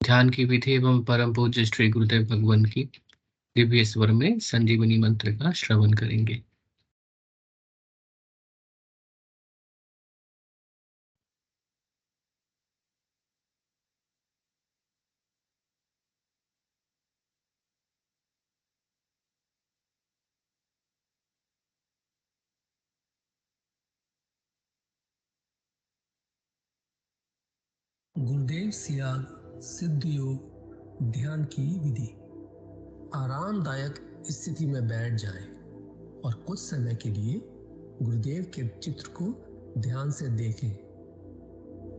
ध्यान की विधि एवं परम पूज्य श्री गुरुदेव भगवान की दिव्य स्वर में संजीवनी मंत्र का श्रवण करेंगे। गुरुदेव सियाग सिद्ध योग ध्यान की विधि। आरामदायक स्थिति में बैठ जाएं और कुछ समय के लिए गुरुदेव के चित्र को ध्यान से देखें।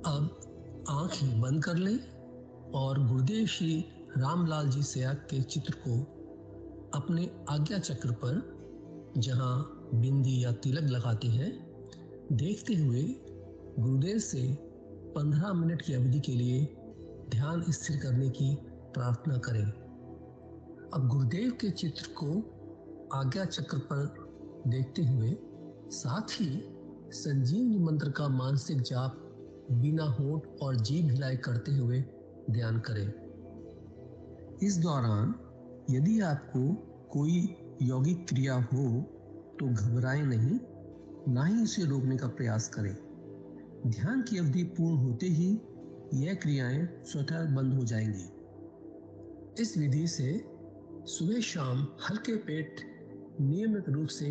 अब आंखें बंद कर लें और गुरुदेव श्री रामलाल जी सियाग के चित्र को अपने आज्ञा चक्र पर, जहां बिंदी या तिलक लगाते हैं, देखते हुए गुरुदेव से 15 मिनट की अवधि के लिए ध्यान स्थिर करने की प्रार्थना करें। अब गुरुदेव के चित्र को आज्ञा चक्र पर देखते हुए साथ ही संजीवनी मंत्र का मानसिक जाप बिना होंठ और जीभ हिलाए करते हुए ध्यान करें। इस दौरान यदि आपको कोई यौगिक क्रिया हो तो घबराएं नहीं, ना ही इसे रोकने का प्रयास करें। ध्यान की अवधि पूर्ण होते ही यह क्रियाएं स्वतः बंद हो जाएंगी। इस विधि से सुबह शाम हल्के पेट नियमित रूप से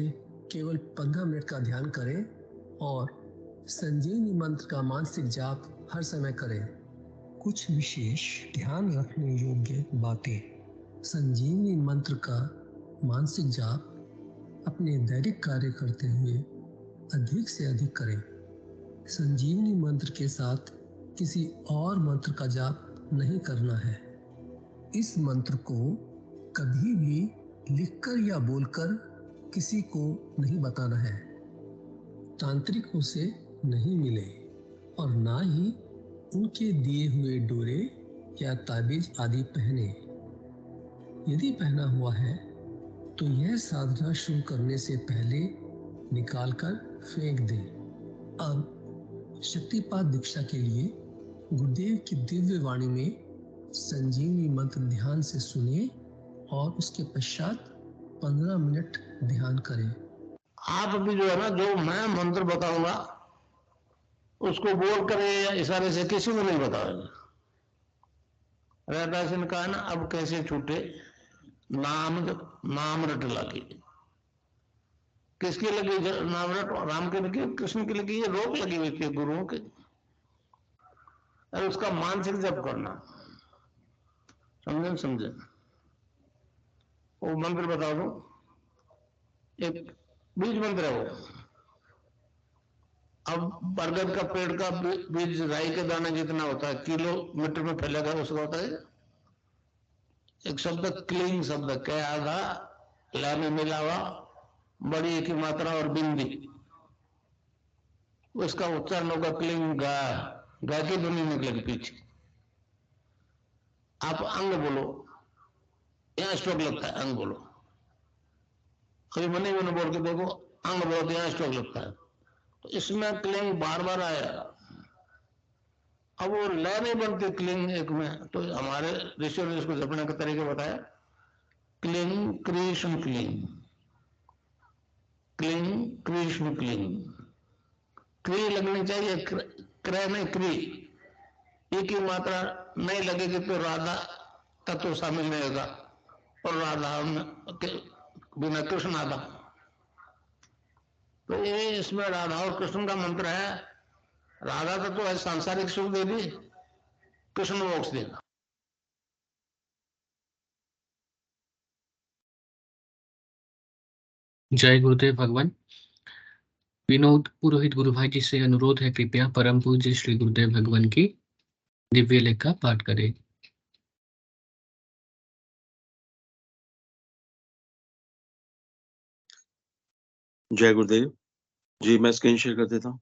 केवल 15 मिनट का ध्यान करें और संजीवनी मंत्र का मानसिक जाप हर समय करें। कुछ विशेष ध्यान रखने योग्य बातें। संजीवनी मंत्र का मानसिक जाप अपने दैनिक कार्य करते हुए अधिक से अधिक करें। संजीवनी मंत्र के साथ किसी और मंत्र का जाप नहीं करना है। इस मंत्र को कभी भी लिखकर या बोलकर किसी को नहीं बताना है। तांत्रिकों से नहीं मिले और ना ही उनके दिए हुए डोरे या ताबीज आदि पहने। यदि पहना हुआ है तो यह साधना शुरू करने से पहले निकालकर फेंक दें। अब शक्तिपात दीक्षा के लिए गुरुदेव की दिव्य वाणी में संजीवनी मंत्र ध्यान से सुनिए और उसके पश्चात 15 मिनट ध्यान करें। आप भी जो है ना, जो मैं मंत्र बताऊंगा उसको बोल कर या इशारे से किसी को नहीं बताओगे। रैदास ने कहा ना, अब कैसे छूटे नाम रट लगी। किसकी लगी नाम रट? राम की लगी, कृष्ण की लगी, ये रोक लगी हुई थी गुरुओं की। और उसका मानसिक जप करना, समझे? वो मंत्र बता दो, एक बीज मंत्र है वो। अब बरगद का पेड़ का बीज राई के दाने जितना होता है, किलोमीटर में फैलेगा, उसका होता है एक शब्द क्लीन शब्द, क्या आधा ला में मिलावा, बड़ी की मात्रा और बिंदी, उसका उच्चारण होगा क्लीन गा। गा की ध्वनि निकलेगी पीछे। आप अंग बोलो, यहां स्ट्रोक लगता है, अंग बोलो। कभी मनी मैंने बोल के देखो, अंग बोलो, यहां स्ट्रोक लगता है। तो इसमें क्लिंग बार बार आएगा। अब वो लय नहीं बनती क्लिंग एक में, तो हमारे ऋषियों ने इसको जपने का तरीका बताया, cling Krishna cling, cling Krishna cling. क्री लगनी चाहिए, क्रय नहीं क्री। ई की मात्रा नहीं लगेगी तो राधा तत्व शामिल नहीं होगा, और राधा बिना कृष्ण आधा। तो ये इसमें राधा और कृष्ण का मंत्र है। राधा तत्व है सांसारिक सुख देगी, कृष्ण मोक्ष देगा। जय गुरुदेव भगवान। विनोद पुरोहित गुरु भाई जी से अनुरोध है, कृपया परम पूज्य श्री गुरुदेव भगवान की दिव्य लेख का पाठ करें। जय गुरुदेव जी, मैं स्क्रीन शेयर कर देता हूँ।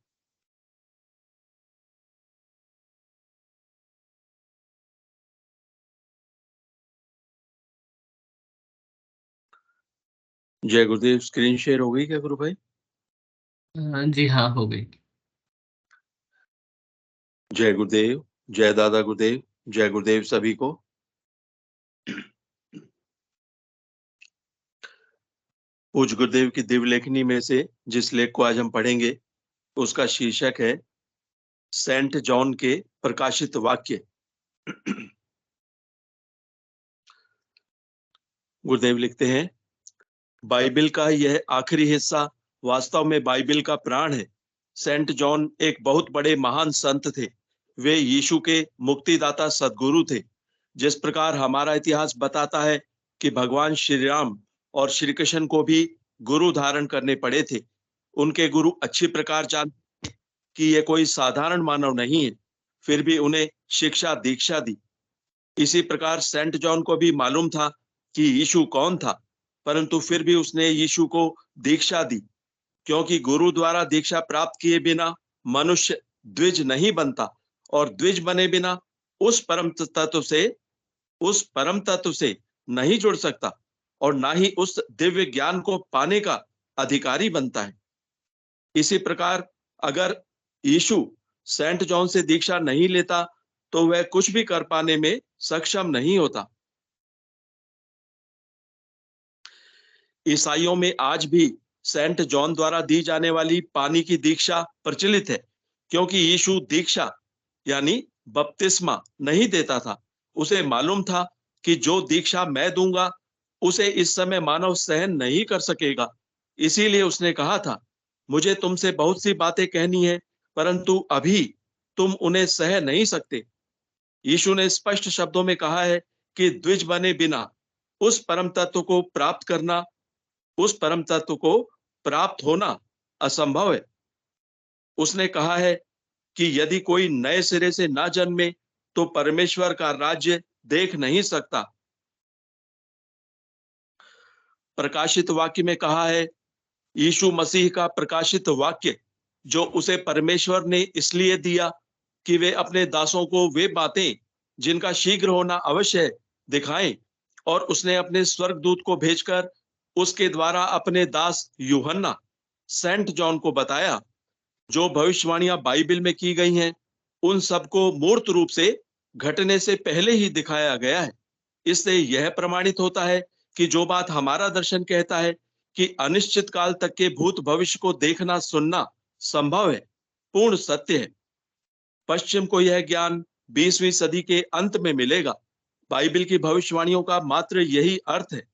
जय गुरुदेव, स्क्रीन शेयर हो गई क्या गुरु भाई? जी हाँ, हो गई। जय गुरुदेव, जय दादा गुरुदेव, जय गुरुदेव सभी को। पूज्य गुरुदेव की दिव्य लेखनी में से जिस लेख को आज हम पढ़ेंगे उसका शीर्षक है सेंट जॉन के प्रकाशित वाक्य। गुरुदेव लिखते हैं, बाइबिल का यह आखिरी हिस्सा वास्तव में बाइबिल का प्राण है। सेंट जॉन एक बहुत बड़े महान संत थे। वे यीशु के मुक्तिदाता सद्गुरु थे। जिस प्रकार हमारा इतिहास बताता है कि भगवान श्री राम और श्री कृष्ण को भी गुरु धारण करने पड़े थे। उनके गुरु अच्छी प्रकार जानते कि ये कोई साधारण मानव नहीं है, फिर भी उन्हें शिक्षा दीक्षा दी। इसी प्रकार सेंट जॉन को भी मालूम था कि यीशु कौन था, परंतु फिर भी उसने यीशु को दीक्षा दी, क्योंकि गुरु द्वारा दीक्षा प्राप्त किए बिना मनुष्य द्विज नहीं बनता और द्विज बने बिना उस परम तत्व से नहीं जुड़ सकता और ना ही उस दिव्य ज्ञान को पाने का अधिकारी बनता है। इसी प्रकार अगर यीशु सेंट जॉन से दीक्षा नहीं लेता तो वह कुछ भी कर पाने में सक्षम नहीं होता। ईसाइयों में आज भी सेंट जॉन द्वारा दी जाने वाली पानी की दीक्षा प्रचलित है, क्योंकि यीशु दीक्षा यानी बपतिस्मा नहीं देता था। उसे मालूम था कि जो दीक्षा मैं दूंगा उसे इस समय मानव सहन नहीं कर सकेगा। इसीलिए उसने कहा था, मुझे तुमसे बहुत सी बातें कहनी है, परंतु अभी तुम उन्हें सह नहीं सकते। यीशु ने स्पष्ट शब्दों में कहा है कि द्विज बने बिना उस परम तत्व को प्राप्त होना असंभव है। उसने कहा है कि यदि कोई नए सिरे से ना जन्मे तो परमेश्वर का राज्य देख नहीं सकता। प्रकाशित वाक्य में कहा है, यीशु मसीह का प्रकाशित वाक्य जो उसे परमेश्वर ने इसलिए दिया कि वे अपने दासों को वे बातें जिनका शीघ्र होना अवश्य है दिखाएं, और उसने अपने स्वर्गदूत को भेजकर उसके द्वारा अपने दास यूहन्ना सेंट जॉन को बताया। जो भविष्यवाणियां बाइबिल में की गई हैं उन सबको मूर्त रूप से घटने से पहले ही दिखाया गया है। इससे यह प्रमाणित होता है कि जो बात हमारा दर्शन कहता है कि अनिश्चित काल तक के भूत भविष्य को देखना सुनना संभव है, पूर्ण सत्य है। पश्चिम को यह ज्ञान 20वीं सदी के अंत में मिलेगा। बाइबिल की भविष्यवाणियों का मात्र यही अर्थ है।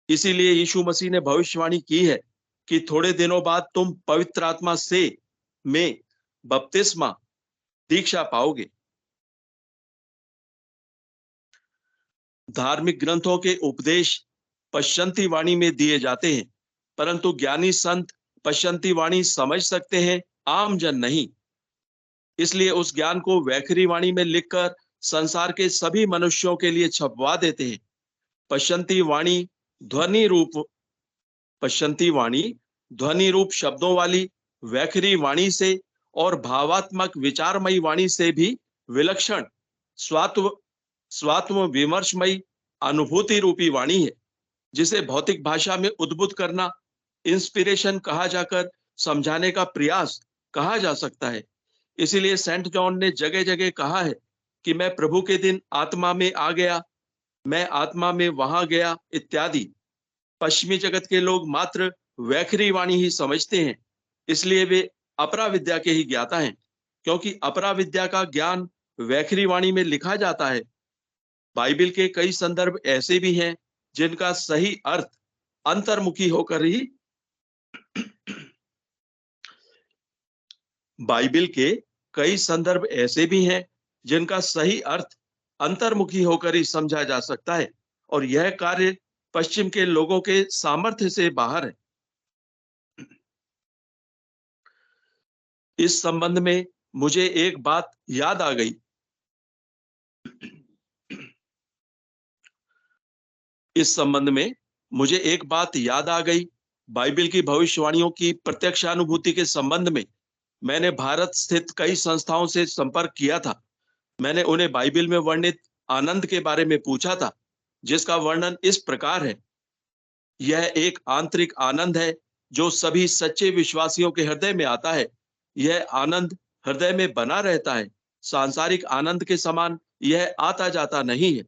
इसीलिए यीशु मसीह ने भविष्यवाणी की है कि थोड़े दिनों बाद तुम पवित्र आत्मा में बपतिस्मा दीक्षा पाओगे। धार्मिक ग्रंथों के उपदेश पश्चंती वाणी में दिए जाते हैं, परंतु ज्ञानी संत पश्चंती वाणी समझ सकते हैं, आम जन नहीं। इसलिए उस ज्ञान को वैखरी वाणी में लिखकर संसार के सभी मनुष्यों के लिए छपवा देते हैं। पश्चंती वाणी ध्वनि रूप शब्दों वाली वैखरी वाणी से और भावात्मक विचारमयी वाणी से भी विलक्षण स्वात्म विमर्शमयी अनुभूति रूपी वाणी है, जिसे भौतिक भाषा में उद्बुद्ध करना इंस्पिरेशन कहा जाकर समझाने का प्रयास कहा जा सकता है। इसीलिए सेंट जॉन ने जगह जगह कहा है कि मैं प्रभु के दिन आत्मा में आ गया, मैं आत्मा में वहां गया इत्यादि। पश्चिमी जगत के लोग मात्र वैखरी वाणी ही समझते हैं, इसलिए वे अपरा विद्या के ही ज्ञाता हैं, क्योंकि अपरा विद्या का ज्ञान वैखरी वाणी में लिखा जाता है। बाइबिल के कई संदर्भ ऐसे भी हैं जिनका सही अर्थ अंतर्मुखी होकर ही बाइबिल के कई संदर्भ ऐसे भी हैं जिनका सही अर्थ अंतर्मुखी होकर ही समझा जा सकता है, और यह कार्य पश्चिम के लोगों के सामर्थ्य से बाहर है। इस संबंध में मुझे एक बात याद आ गई। बाइबिल की भविष्यवाणियों की प्रत्यक्षानुभूति के संबंध में मैंने भारत स्थित कई संस्थाओं से संपर्क किया था। मैंने उन्हें बाइबिल में वर्णित आनंद के बारे में पूछा था, जिसका वर्णन इस प्रकार है। यह एक आंतरिक आनंद है जो सभी सच्चे विश्वासियों के हृदय में आता है। यह आनंद हृदय में बना रहता है। सांसारिक आनंद के समान यह आता जाता नहीं है।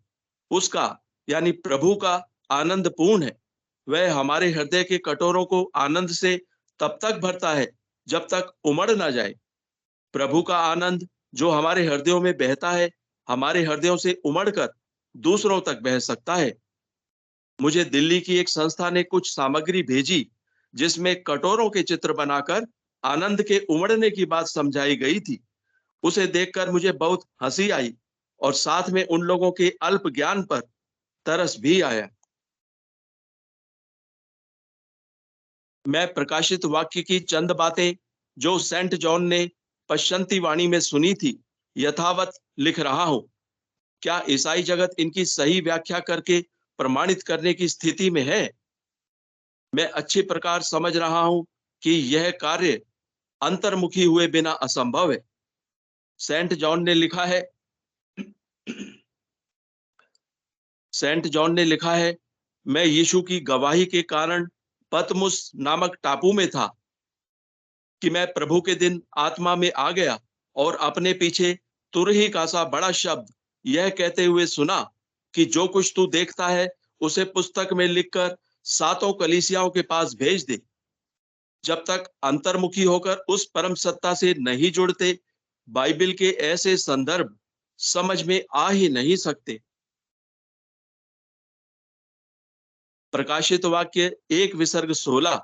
उसका यानी प्रभु का आनंद पूर्ण है। वह हमारे हृदय के कटोरों को आनंद से तब तक भरता है जब तक उमड़ ना जाए। प्रभु का आनंद जो हमारे हृदयों में बहता है, हमारे हृदयों से उमड़कर दूसरों तक बह सकता है। मुझे दिल्ली की एक संस्था ने कुछ सामग्री भेजी जिसमें कटोरों के चित्र बनाकर आनंद के उमड़ने की बात समझाई गई थी। उसे देखकर मुझे बहुत हंसी आई और साथ में उन लोगों के अल्प ज्ञान पर तरस भी आया। मैं प्रकाशित वाक्य की चंद बातें जो सेंट जॉन ने पश्चंती वाणी में सुनी थी यथावत लिख रहा हूं। क्या ईसाई जगत इनकी सही व्याख्या करके प्रमाणित करने की स्थिति में है? मैं अच्छी प्रकार समझ रहा हूं कि यह कार्य अंतर्मुखी हुए बिना असंभव है। सेंट जॉन ने लिखा है मैं यीशु की गवाही के कारण पतमुस नामक टापू में था कि मैं प्रभु के दिन आत्मा में आ गया और अपने पीछे तुरही का सा बड़ा शब्द यह कहते हुए सुना कि जो कुछ तू देखता है उसे पुस्तक में लिखकर 7 कलीसियाओं के पास भेज दे। जब तक अंतर्मुखी होकर उस परम सत्ता से नहीं जुड़ते, बाइबल के ऐसे संदर्भ समझ में आ ही नहीं सकते। प्रकाशित वाक्य 1:16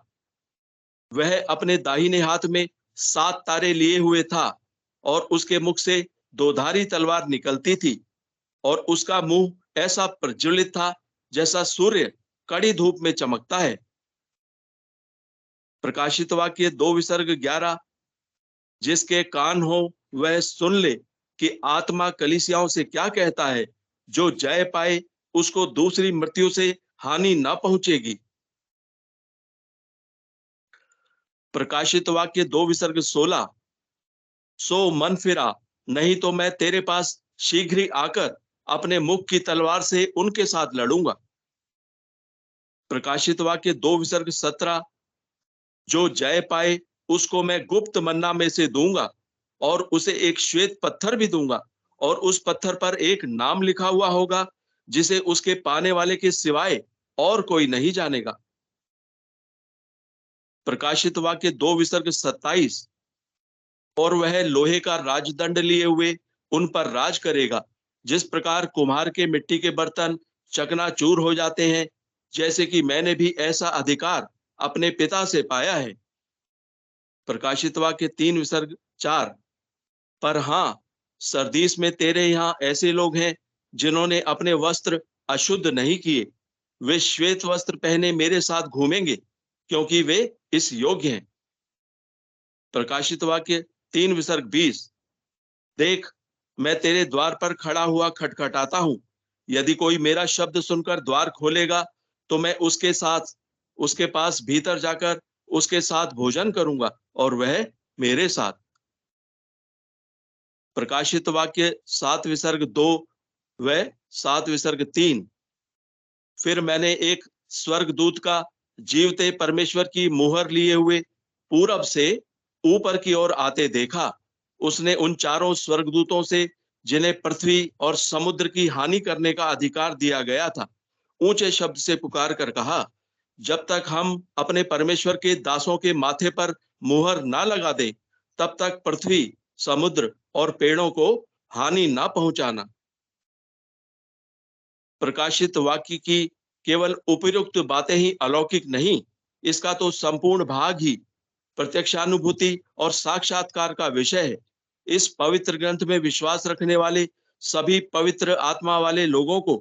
वह अपने दाहिने हाथ में 7 तारे लिए हुए था और उसके मुख से 2 धारी तलवार निकलती थी और उसका मुंह ऐसा प्रज्वलित था जैसा सूर्य कड़ी धूप में चमकता है। प्रकाशित वाक्य 2:11 जिसके कान हो वह सुन ले कि आत्मा कलीसियाओं से क्या कहता है। जो जय पाए उसको दूसरी मृत्यु से हानि न पहुंचेगी। प्रकाशित वाक्य 2:16 सो मन फिरा, नहीं तो मैं तेरे पास शीघ्र ही आकर अपने मुख की तलवार से उनके साथ लड़ूंगा। प्रकाशित वाक्य 2:17 जो जय पाए उसको मैं गुप्त मन्ना में से दूंगा और उसे एक श्वेत पत्थर भी दूंगा और उस पत्थर पर एक नाम लिखा हुआ होगा जिसे उसके पाने वाले के सिवाय और कोई नहीं जानेगा। प्रकाशित वाक्य 2:27 और वह लोहे का राजदंड लिए हुए उन पर राज करेगा, जिस प्रकार कुम्हार के मिट्टी के बर्तन चकनाचूर हो जाते हैं, जैसे कि मैंने भी ऐसा अधिकार अपने पिता से पाया है। प्रकाशित वाक्य 3:4 पर हाँ, सरदीस में तेरे यहाँ ऐसे लोग हैं जिन्होंने अपने वस्त्र अशुद्ध नहीं किए। वे श्वेत वस्त्र पहने मेरे साथ घूमेंगे क्योंकि वे इस योग्य हैं। प्रकाशित वाक्य 3:20 देख, मैं तेरे द्वार पर खड़ा हुआ खटखटाता हूं। यदि कोई मेरा शब्द सुनकर द्वार खोलेगा तो मैं उसके पास भीतर जाकर उसके साथ भोजन करूंगा और वह मेरे साथ। प्रकाशित वाक्य 7:2 व 7:3 फिर मैंने एक स्वर्गदूत का जीवते परमेश्वर की मुहर लिए हुए पूरब से ऊपर की ओर आते देखा। उसने उन 4 स्वर्गदूतों से जिन्हें पृथ्वी और समुद्र की हानि करने का अधिकार दिया गया था, ऊंचे शब्द से पुकार कर कहा, जब तक हम अपने परमेश्वर के दासों के माथे पर मुहर ना लगा दें, तब तक पृथ्वी, समुद्र और पेड़ों को हानि ना पहुंचाना। प्रकाशित वाक्य की केवल उपयुक्त बातें ही अलौकिक नहीं, इसका तो संपूर्ण भाग ही प्रत्यक्षानुभूति और साक्षात्कार का विषय है। इस पवित्र ग्रंथ में विश्वास रखने वाले सभी पवित्र आत्मा वाले लोगों को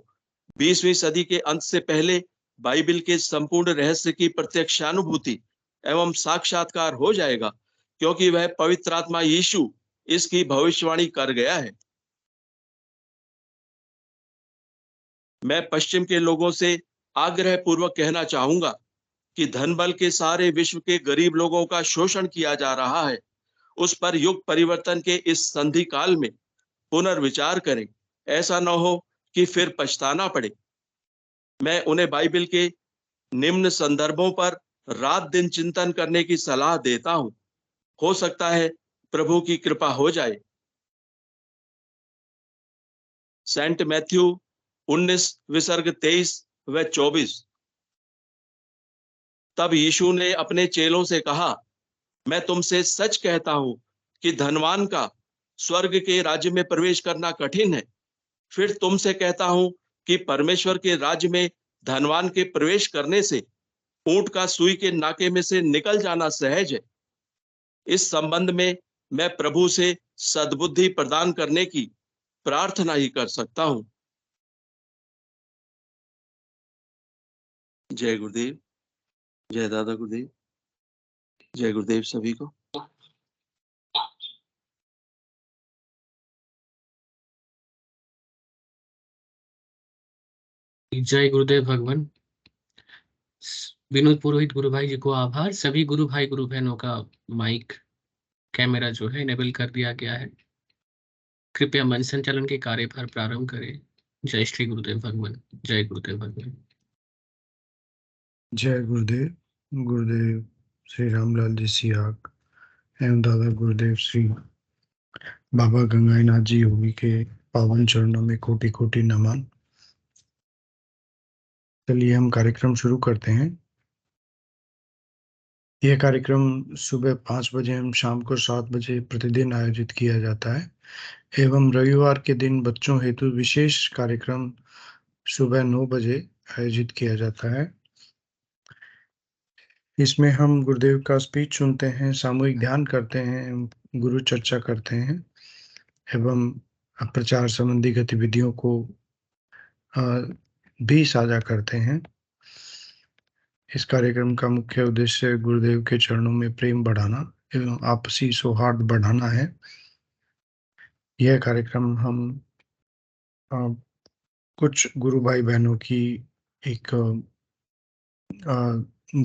20वीं सदी के अंत से पहले बाइबल के संपूर्ण रहस्य की प्रत्यक्षानुभूति एवं साक्षात्कार हो जाएगा, क्योंकि वह पवित्र आत्मा यीशु इसकी भविष्यवाणी कर गया है। मैं पश्चिम के लोगों से आग्रह पूर्वक कहना चाहूंगा कि धन बल के सारे विश्व के गरीब लोगों का शोषण किया जा रहा है। उस पर युग परिवर्तन के इस संधि काल में पुनर्विचार करें, ऐसा न हो कि फिर पछताना पड़े। मैं उन्हें बाइबल के निम्न संदर्भों पर रात दिन चिंतन करने की सलाह देता हूं। हो सकता है प्रभु की कृपा हो जाए। सेंट मैथ्यू 19 विसर्ग 23 व 24। तब यीशु ने अपने चेलों से कहा, मैं तुमसे सच कहता हूं कि धनवान का स्वर्ग के राज्य में प्रवेश करना कठिन है। फिर तुमसे कहता हूं कि परमेश्वर के राज्य में धनवान के प्रवेश करने से ऊंट का सुई के नाके में से निकल जाना सहज है। इस संबंध में मैं प्रभु से सद्बुद्धि प्रदान करने की प्रार्थना ही कर सकता हूं। जय गुरुदेव, जय दादा गुरुदेव, जय गुरुदेव सभी को। जय गुरुदेव भगवान। विनोद पुरोहित गुरु भाई जी को आभार। सभी गुरु भाई गुरु बहनों का माइक कैमरा जो है इनेबल कर दिया गया है। कृपया मन संचालन के कार्यभार प्रारंभ करें। जय श्री गुरुदेव भगवान। जय गुरुदेव भगवान। जय गुरुदेव। गुरुदेव श्री रामलाल जी सियाक एवं दादा गुरुदेव श्री बाबा गंगाईनाथ जी योगी के पावन चरणों में कोटि कोटि नमन। चलिए हम कार्यक्रम शुरू करते हैं। यह कार्यक्रम सुबह 5 बजे एवं शाम को 7 बजे प्रतिदिन आयोजित किया जाता है एवं रविवार के दिन बच्चों हेतु विशेष कार्यक्रम सुबह 9 बजे आयोजित किया जाता है। इसमें हम गुरुदेव का स्पीच सुनते हैं, सामूहिक ध्यान करते हैं, गुरु चर्चा करते हैं एवं प्रचार संबंधी गतिविधियों को भी साझा करते हैं। इस कार्यक्रम का मुख्य उद्देश्य गुरुदेव के चरणों में प्रेम बढ़ाना एवं आपसी सौहार्द बढ़ाना है। यह कार्यक्रम हम कुछ गुरु भाई बहनों की एक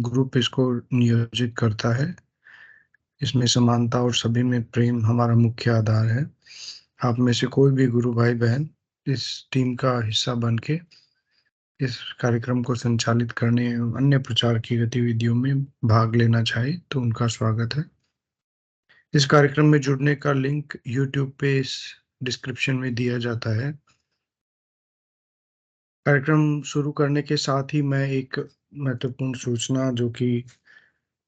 ग्रुप इसको नियोजित करता है। इसमें समानता और सभी में प्रेम हमारा मुख्य आधार है। आप में से कोई भी गुरु भाई बहन इस टीम का हिस्सा बन के इस कार्यक्रम को संचालित करने एवं अन्य प्रचार की गतिविधियों में भाग लेना चाहे तो उनका स्वागत है। इस कार्यक्रम में जुड़ने का लिंक YouTube पे इस डिस्क्रिप्शन में दिया जाता है। कार्यक्रम शुरू करने के साथ ही मैं एक महत्वपूर्ण सूचना जो कि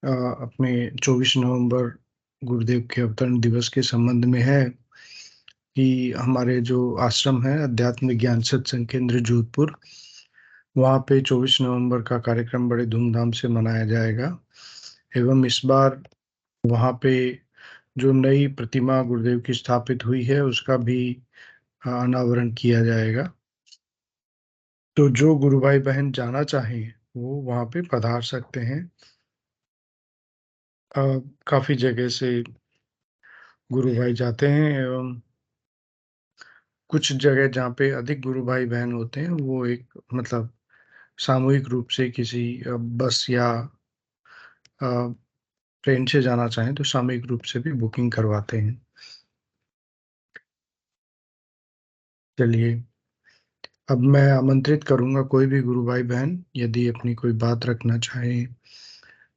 अपने 24 नवंबर गुरुदेव के अवतरण दिवस के संबंध में है कि हमारे जो आश्रम है अध्यात्म ज्ञान सत्संग केंद्र जोधपुर, वहाँ पे 24 नवंबर का कार्यक्रम बड़े धूमधाम से मनाया जाएगा एवं इस बार वहाँ पे जो नई प्रतिमा गुरुदेव की स्थापित हुई है उसका भी अनावरण किया जाएगा। तो जो गुरु भाई बहन जाना चाहें वो वहाँ पे पधार सकते हैं। काफी जगह से गुरु भाई जाते हैं एवं कुछ जगह जहाँ पे अधिक गुरु भाई बहन होते हैं वो एक मतलब सामूहिक रूप से किसी बस या ट्रेन से जाना चाहें तो सामूहिक रूप से भी बुकिंग करवाते हैं। चलिए अब मैं आमंत्रित करूंगा कोई भी गुरु भाई बहन यदि अपनी कोई बात रखना चाहें,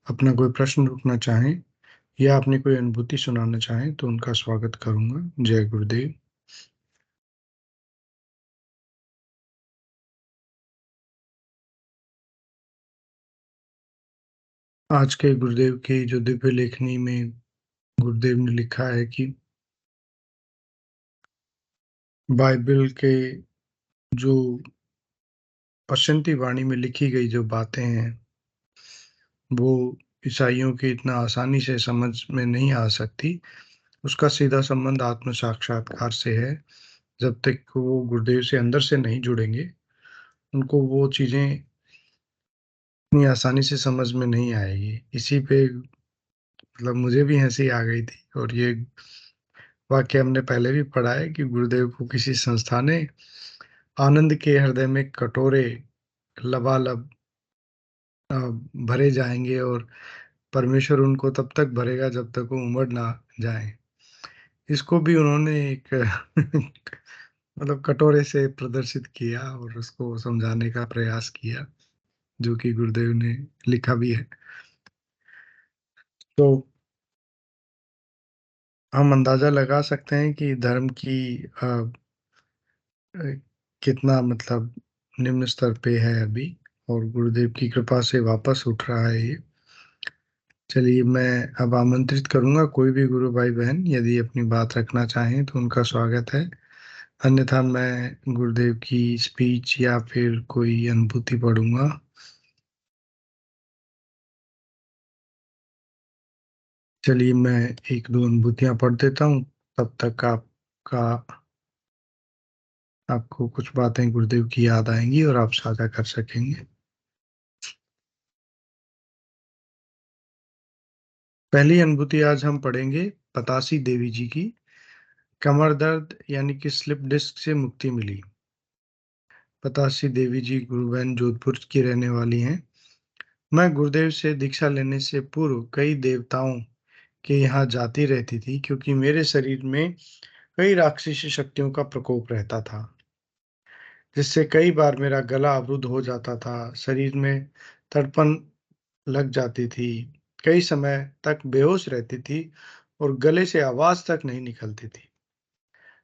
अपना कोई प्रश्न रखना चाहें या अपनी कोई अनुभूति सुनाना चाहें तो उनका स्वागत करूंगा। जय गुरुदेव। आज के गुरुदेव की जो दिव्य लेखनी में गुरुदेव ने लिखा है कि बाइबल के जो पश्चिमी वाणी में लिखी गई जो बातें हैं वो ईसाइयों की इतना आसानी से समझ में नहीं आ सकती। उसका सीधा संबंध आत्म साक्षात्कार से है। जब तक वो गुरुदेव से अंदर से नहीं जुड़ेंगे उनको वो चीजें इतनी आसानी से समझ में नहीं आएगी। इसी पे मतलब मुझे भी हंसी आ गई थी और ये वाक्य हमने पहले भी पढ़ा है कि गुरुदेव को किसी संस्था ने आनंद के हृदय में कटोरे लबालब भरे जाएंगे और परमेश्वर उनको तब तक भरेगा जब तक वो उमड़ ना जाए। इसको भी उन्होंने एक मतलब कटोरे से प्रदर्शित किया और उसको समझाने का प्रयास किया जो कि गुरुदेव ने लिखा भी है। तो हम अंदाजा लगा सकते हैं कि धर्म की कितना मतलब निम्न स्तर पे है अभी, और गुरुदेव की कृपा से वापस उठ रहा है ये। चलिए, मैं अब आमंत्रित करूंगा कोई भी गुरु भाई बहन यदि अपनी बात रखना चाहें तो उनका स्वागत है, अन्यथा मैं गुरुदेव की स्पीच या फिर कोई अनुभूति पढ़ूंगा। चलिए, मैं एक दो अनुभूतियां पढ़ देता हूँ, तब तक आपको कुछ बातें गुरुदेव की याद आएंगी और आप साझा कर सकेंगे। पहली अनुभूति आज हम पढ़ेंगे पतासी देवी जी की। कमर दर्द यानी कि स्लिप डिस्क से मुक्ति मिली। पतासी देवी जी गुरुबैन जोधपुर की रहने वाली हैं। मैं गुरुदेव से दीक्षा लेने से पूर्व कई देवताओं के यहाँ जाती रहती थी, क्योंकि मेरे शरीर में कई राक्षसी शक्तियों का प्रकोप रहता था, जिससे कई बार मेरा गला अवरुद्ध हो जाता था, शरीर में तड़पन लग जाती थी, कई समय तक बेहोश रहती थी और गले से आवाज तक नहीं निकलती थी।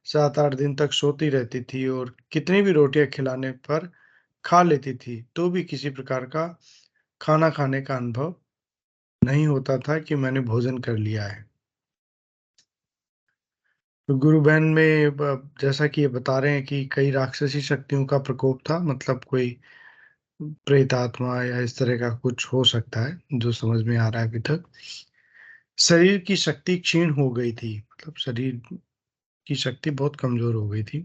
7-8 दिन तक सोती रहती थी और कितनी भी रोटियां खिलाने पर खा लेती थी, तो भी किसी प्रकार का खाना खाने का अनुभव नहीं होता था कि मैंने भोजन कर लिया है। तो गुरु बहन में जैसा कि ये बता रहे हैं कि कई राक्षसी शक्तियों का प्रकोप था, मतलब कोई प्रेत आत्मा या इस तरह का कुछ हो सकता है, जो समझ में आ रहा है अभी तक। शरीर की शक्ति क्षीण हो गई थी, मतलब शरीर की शक्ति बहुत कमजोर हो गई थी।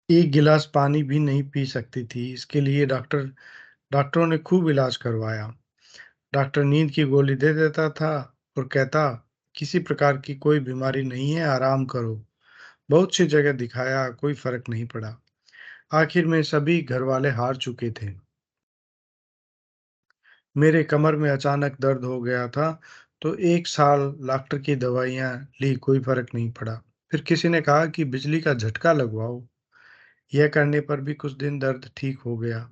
एक गिलास पानी भी नहीं पी सकती थी। इसके लिए डॉक्टरों ने खूब इलाज करवाया। डॉक्टर नींद की गोली दे देता था और कहता, किसी प्रकार की कोई बीमारी नहीं है, आराम करो। बहुत सी जगह दिखाया, कोई फर्क नहीं पड़ा। आखिर में सभी घर वाले हार चुके थे। मेरे कमर में अचानक दर्द हो गया था, तो 1 साल डॉक्टर की दवाइयां ली, कोई फर्क नहीं पड़ा। फिर किसी ने कहा कि बिजली का झटका लगवाओ। यह करने पर भी कुछ दिन दर्द ठीक हो गया,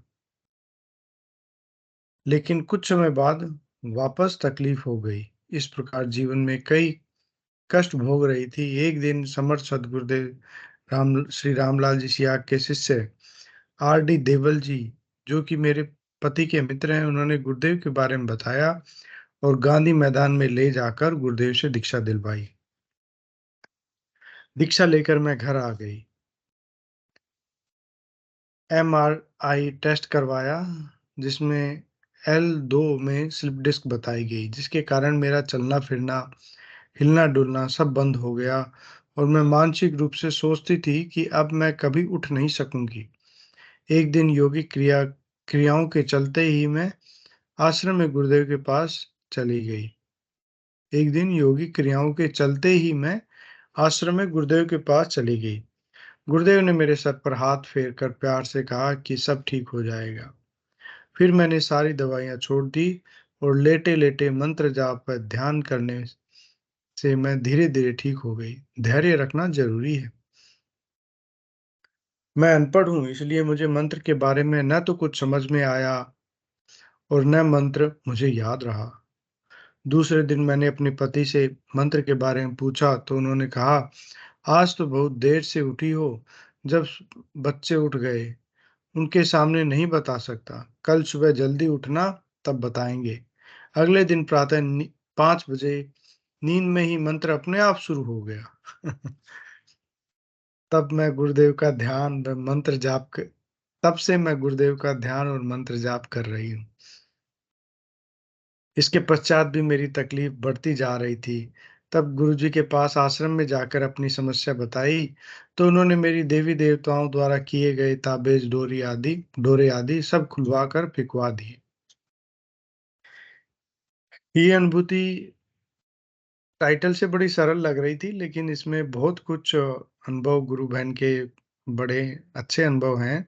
लेकिन कुछ समय बाद वापस तकलीफ हो गई। इस प्रकार जीवन में कई कष्ट भोग रही थी। एक दिन समर्थ सदगुरुदेव श्री रामलाल जी सियाग के शिष्य R.D. देवल जी, जो कि मेरे पति के मित्र हैं, उन्होंने गुरुदेव के बारे में बताया और गांधी मैदान में ले जाकर गुरुदेव से दीक्षा दिलवाई। दीक्षा लेकर मैं घर आ गई। MRI टेस्ट करवाया, जिसमें L2 में स्लिप डिस्क बताई गई, जिसके कारण मेरा चलना फिरना, हिलना डुलना सब बंद हो गया और मैं मानसिक रूप से सोचती थी कि अब मैं कभी उठ नहीं सकूंगी। एक दिन योगिक क्रियाओं के चलते ही मैं आश्रम में गुरुदेव के पास चली गई। एक दिन योगिक क्रियाओं के चलते ही मैं आश्रम में गुरुदेव के पास चली गई। गुरुदेव ने मेरे सर पर हाथ फेर कर प्यार से कहा कि सब ठीक हो जाएगा। फिर मैंने सारी दवाइयां छोड़ दी और लेटे लेटे मंत्र जाप पर ध्यान करने से मैं धीरे धीरे ठीक हो गई। धैर्य रखना जरूरी है। मैं अनपढ़ हूँ, इसलिए मुझे मंत्र के बारे में न तो कुछ समझ में आया और न मंत्र मुझे याद रहा। दूसरे दिन मैंने अपने पति से मंत्र के बारे में पूछा तो उन्होंने कहा, आज तो बहुत देर से उठी हो, जब बच्चे उठ गए उनके सामने नहीं बता सकता, कल सुबह जल्दी उठना तब बताएंगे। अगले दिन प्रातः 5 बजे नींद में ही मंत्र अपने आप शुरू हो गया। तब मैं गुरुदेव का ध्यान व मंत्र जाप कर तब से मैं गुरुदेव का ध्यान और मंत्र जाप कर रही हूँ। इसके पश्चात भी मेरी तकलीफ बढ़ती जा रही थी। तब गुरुजी के पास आश्रम में जाकर अपनी समस्या बताई, तो उन्होंने मेरी देवी देवताओं द्वारा किए गए ताबेज डोरे आदि सब खुलवा कर फिकवा दिए। ये अनुभूति टाइटल से बड़ी सरल लग रही थी, लेकिन इसमें बहुत कुछ अनुभव गुरु बहन के बड़े अच्छे अनुभव हैं।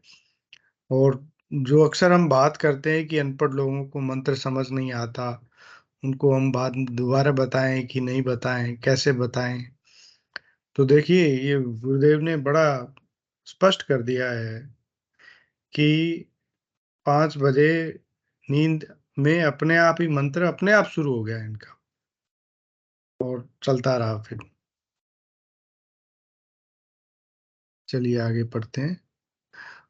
और जो अक्सर हम बात करते हैं कि अनपढ़ लोगों को मंत्र समझ नहीं आता, उनको हम बाद में दोबारा बताएं कि नहीं बताएं, कैसे बताएं। तो देखिए, ये गुरुदेव ने बड़ा स्पष्ट कर दिया है कि 5 बजे नींद में अपने आप ही मंत्र अपने आप शुरू हो गया इनका और चलता रहा फिर। चलिए आगे पढ़ते हैं।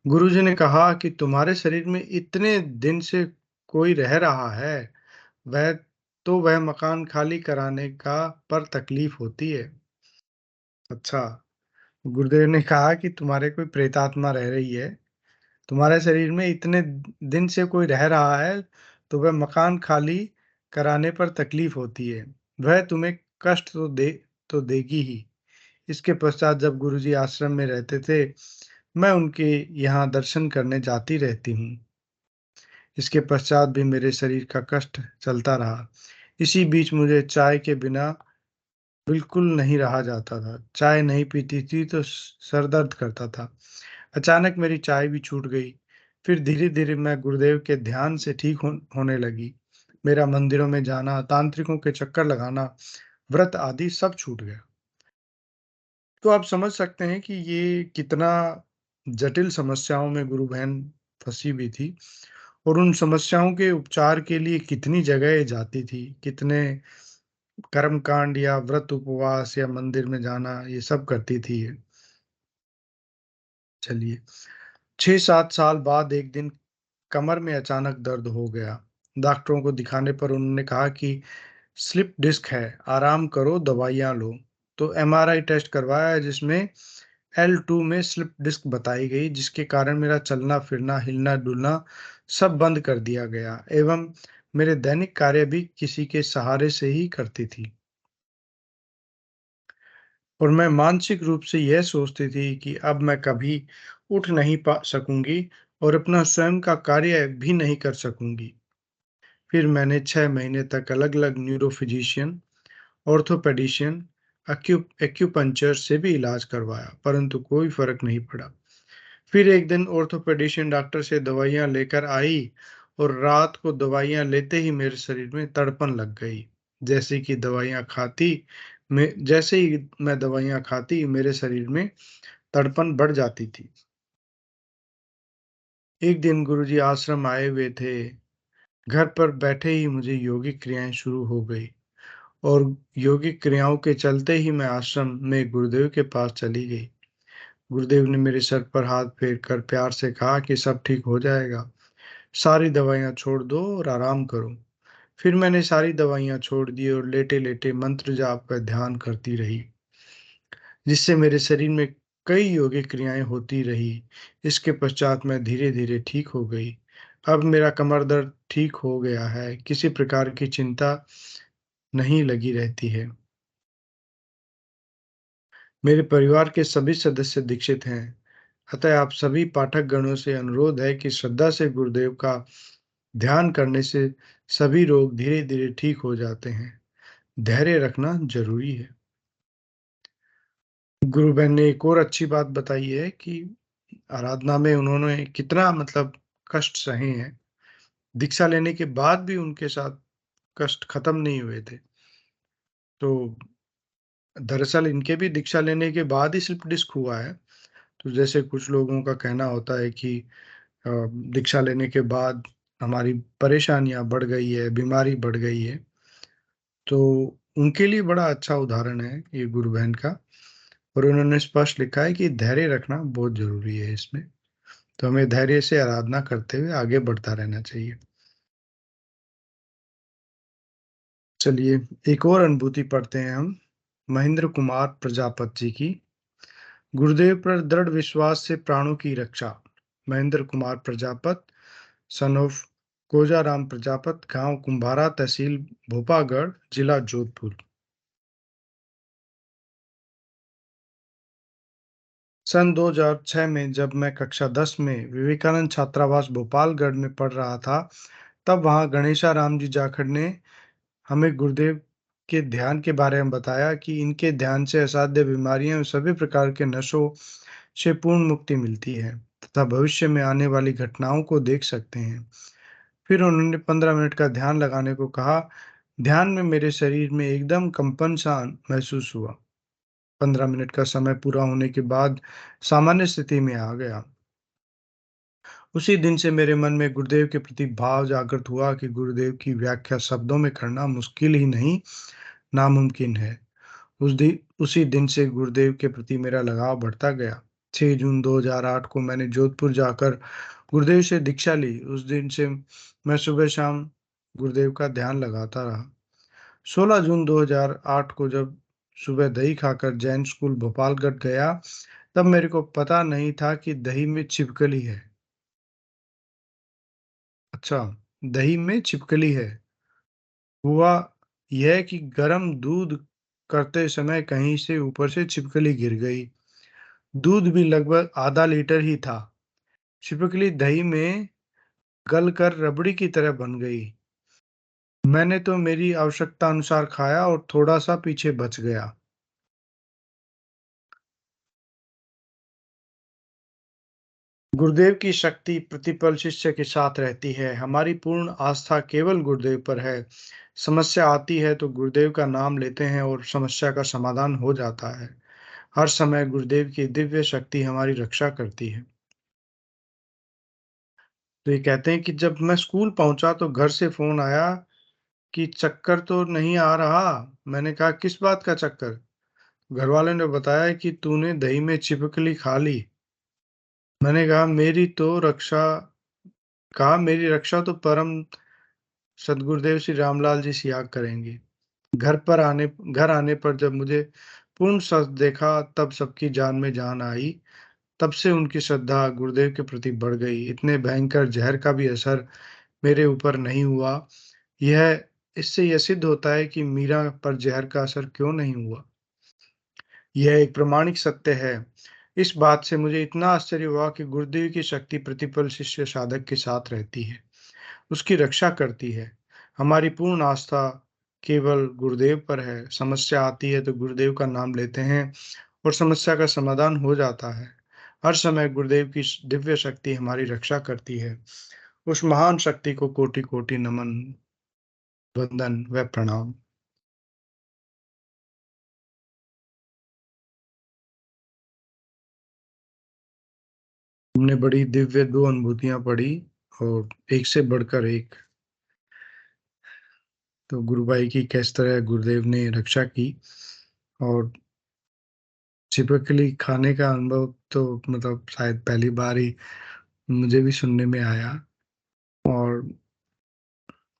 गुरुजी ने कहा कि तुम्हारे शरीर में इतने दिन से कोई रह रहा है, वह वह मकान खाली कराने का पर तकलीफ होती है। अच्छा, गुरुदेव ने कहा कि तुम्हारे कोई प्रेतात्मा रह रही है, तुम्हारे शरीर में इतने दिन से कोई रह रहा है, तो वह मकान खाली कराने पर तकलीफ होती है। वह तुम्हें कष्ट तो देगी ही। इसके पश्चात जब गुरुजी आश्रम में रहते थे, मैं उनके यहाँ दर्शन करने जाती रहती हूँ। इसके पश्चात भी मेरे शरीर का कष्ट चलता रहा। इसी बीच मुझे चाय के बिना बिल्कुल नहीं रहा जाता था। चाय नहीं पीती थी तो सर दर्द करता था। अचानक मेरी चाय भी छूट गई। फिर धीरे-धीरे मैं गुरुदेव के ध्यान से ठीक होने लगी। मेरा मंदिरों में जाना, तांत्रिकों के चक्कर लगाना, व्रत आदि सब छूट गया। तो आप समझ सकते हैं कि ये कितना जटिल समस्याओं में गुरु बहन फँसी हुई थी और उन समस्याओं के उपचार के लिए कितनी जगह जाती थी, कितने कर्मकांड या व्रत उपवास या मंदिर में जाना ये सब करती थी ये। चलिए 6-7 साल बाद एक दिन कमर में अचानक दर्द हो गया। डॉक्टरों को दिखाने पर उन्होंने कहा कि स्लिप डिस्क है, आराम करो, दवाइयाँ लो। तो एमआरआई टेस्ट करवाया जिसमें L2 में स्लिप डिस्क बताई गई, जिसके कारण मेरा चलना-फिरना, हिलना-डुलना सब बंद कर दिया गया एवं मेरे दैनिक कार्य भी किसी के सहारे से ही करती थी। और मैं मानसिक रूप से यह सोचती थी कि अब मैं कभी उठ नहीं पा सकूंगी और अपना स्वयं का कार्य भी नहीं कर सकूंगी। फिर मैंने 6 महीने तक अलग-अलग न्यूरोफिजिशियन, ऑर्थोपेडिशियन, एक्यूपंक्चर से भी इलाज करवाया, परंतु कोई फर्क नहीं पड़ा। फिर एक दिन ऑर्थोपेडिशियन डॉक्टर से दवाइयाँ लेकर आई और रात को दवाइयाँ लेते ही मेरे शरीर में तड़पन लग गई। जैसे ही मैं दवाइयाँ खाती, मेरे शरीर में तड़पन बढ़ जाती थी। एक दिन गुरुजी आश्रम आए हुए थे। घर पर बैठे ही मुझे योगिक क्रियाएं शुरू हो गई और योगिक क्रियाओं के चलते ही मैं आश्रम में गुरुदेव के पास चली गई। गुरुदेव ने मेरे सर पर हाथ फेर कर प्यार से कहा कि सब ठीक हो जाएगा, सारी दवाइयाँ छोड़ दो और आराम करो। फिर मैंने सारी दवाइयाँ छोड़ दी और लेटे-लेटे मंत्र जाप का ध्यान करती रही, जिससे मेरे शरीर में कई योगिक क्रियाएं होती रही। इसके पश्चात मैं धीरे-धीरे ठीक हो गई। अब मेरा कमर दर्द ठीक हो गया है, किसी प्रकार की चिंता नहीं लगी रहती है। मेरे परिवार के सभी सदस्य दीक्षित हैं, अतः आप सभी पाठक गणों से अनुरोध है कि श्रद्धा से गुरुदेव का ध्यान करने से सभी रोग धीरे-धीरे ठीक हो जाते हैं। धैर्य रखना जरूरी है। गुरु बहन ने एक और अच्छी बात बताई है कि आराधना में उन्होंने कितना मतलब कष्ट सहे हैं। दीक्षा लेने के बाद भी उनके साथ कष्ट खत्म नहीं हुए थे। तो दरअसल इनके भी दीक्षा लेने के बाद ही स्लिप डिस्क हुआ है। तो जैसे कुछ लोगों का कहना होता है कि दीक्षा लेने के बाद हमारी परेशानियाँ बढ़ गई है, बीमारी बढ़ गई है। तो उनके लिए बड़ा अच्छा उदाहरण है ये गुरु बहन का और उन्होंने स्पष्ट लिखा है कि धैर्य रखना बहुत ज़रूरी है इसमें। तो हमें धैर्य से आराधना करते हुए आगे बढ़ता रहना चाहिए। चलिए एक और अनुभूति पढ़ते हैं हम, महेंद्र कुमार प्रजापति जी की। गुरुदेव पर दृढ़ विश्वास से प्राणों की रक्षा। महेंद्र कुमार प्रजापत, सन ऑफ कोजाराम प्रजापत, गांव कुंभारा, तहसील भोपागढ़, जिला जोधपुर। सन 2006 में जब मैं कक्षा 10 में विवेकानंद छात्रावास भोपालगढ़ में पढ़ रहा था, तब वहां गणेशाराम जी जाखड़ ने हमें गुरुदेव के ध्यान के बारे में बताया कि इनके ध्यान से असाध्य बीमारियां और सभी प्रकार के नशों से पूर्ण मुक्ति मिलती है तथा भविष्य में आने वाली घटनाओं को देख सकते हैं। फिर उन्होंने 15 मिनट का ध्यान लगाने को कहा। ध्यान में मेरे शरीर में एकदम कंपन सा महसूस हुआ। 15 मिनट का समय पूरा होने के बाद सामान्य स्थिति में आ गया। उसी दिन से मेरे मन में गुरुदेव के प्रति भाव जागृत हुआ कि गुरुदेव की व्याख्या शब्दों में करना मुश्किल ही नहीं, नामुमकिन है। उसी दिन से गुरुदेव के प्रति मेरा लगाव बढ़ता गया। 6 जून 2008 को मैंने जोधपुर जाकर गुरुदेव से दीक्षा ली। उस दिन से मैं सुबह शाम गुरुदेव का ध्यान लगाता रहा। 16 जून 2008 को जब सुबह दही खाकर जैन स्कूल भोपालगढ़ गया, तब मेरे को पता नहीं था कि दही में छिपकली है। अच्छा, दही में छिपकली है। हुआ यह कि गर्म दूध करते समय कहीं से ऊपर से छिपकली गिर गई। दूध भी लगभग आधा लीटर ही था। छिपकली दही में गलकर रबड़ी की तरह बन गई। मैंने तो मेरी आवश्यकता अनुसार खाया और थोड़ा सा पीछे बच गया। गुरुदेव की शक्ति प्रतिपल शिष्य के साथ रहती है। हमारी पूर्ण आस्था केवल गुरुदेव पर है। समस्या आती है तो गुरुदेव का नाम लेते हैं और समस्या का समाधान हो जाता है। हर समय गुरुदेव की दिव्य शक्ति हमारी रक्षा करती है। तो ये कहते हैं कि जब मैं स्कूल पहुंचा तो घर से फोन आया कि चक्कर तो नहीं आ रहा। मैंने कहा, किस बात का चक्कर? घर वाले ने बताया कि तूने दही में छिपकली खा ली। मैंने कहा मेरी रक्षा तो परम सदगुरुदेव श्री रामलाल जी सियाग करेंगे। घर आने पर जब मुझे पूर्ण सच देखा, तब सबकी जान में जान आई। तब से उनकी श्रद्धा गुरुदेव के प्रति बढ़ गई। इतने भयंकर जहर का भी असर मेरे ऊपर नहीं हुआ। यह इससे यह सिद्ध होता है कि मीरा पर जहर का असर क्यों नहीं हुआ। यह एक प्रामाणिक सत्य है। इस बात से मुझे इतना आश्चर्य हुआ कि गुरुदेव की शक्ति प्रतिपल शिष्य साधक के साथ रहती है, उसकी रक्षा करती है। हमारी पूर्ण आस्था केवल गुरुदेव पर है। समस्या आती है तो गुरुदेव का नाम लेते हैं और समस्या का समाधान हो जाता है। हर समय गुरुदेव की दिव्य शक्ति हमारी रक्षा करती है। उस महान शक्ति को कोटि कोटि नमन, वंदन व प्रणाम। हमने बड़ी दिव्य 2 अनुभूतियां पढ़ी और एक से बढ़कर एक। तो गुरु भाई की किस तरह गुरुदेव ने रक्षा की, और छिपकली खाने का अनुभव तो मतलब शायद पहली बार ही मुझे भी सुनने में आया। और